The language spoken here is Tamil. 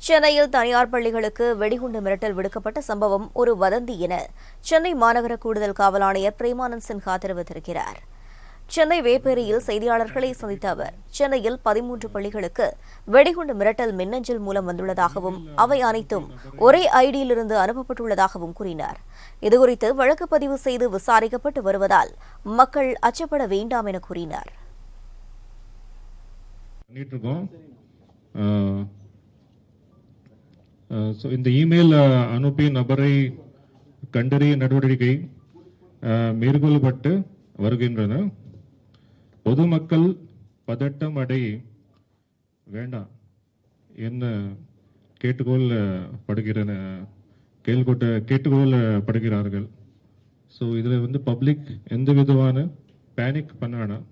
சென்னையில் தனியார் பள்ளிகளுக்கு வெடிகுண்டு மிரட்டல் விடுக்கப்பட்ட சம்பவம் ஒரு வதந்தி என சென்னை மாநகர கூடுதல் காவல் ஆணையர் பிரேமானந்த் சின்ஹா தெரிவித்திருக்கிறார். சென்னை வேப்பேரியில் செய்தியாளர்களை சந்தித்த அவர், சென்னையில் 13 பள்ளிகளுக்கு வெடிகுண்டு மிரட்டல் மின்னஞ்சல் மூலம் வந்துள்ளதாகவும் அவை அனைத்தும் ஒரே ஐடியிலிருந்து அனுப்பப்பட்டுள்ளதாகவும் கூறினார். இதுகுறித்து வழக்கு பதிவு செய்து விசாரிக்கப்பட்டு வருவதால் மக்கள் அச்சப்பட வேண்டாம் என கூறினார். இந்த இமெயில் அனுப்பி நபரை கண்டறிய நடவடிக்கை மேற்கொள்ளப்பட்டு வருகின்றன. பொதுமக்கள் பதட்டம் அடைய வேண்டாம் என்ன கேட்டுக்கொள்ளப்படுகிறார்கள். ஸோ இதில் பப்ளிக் எந்த விதமான பேனிக் பண்ண வேணாம்.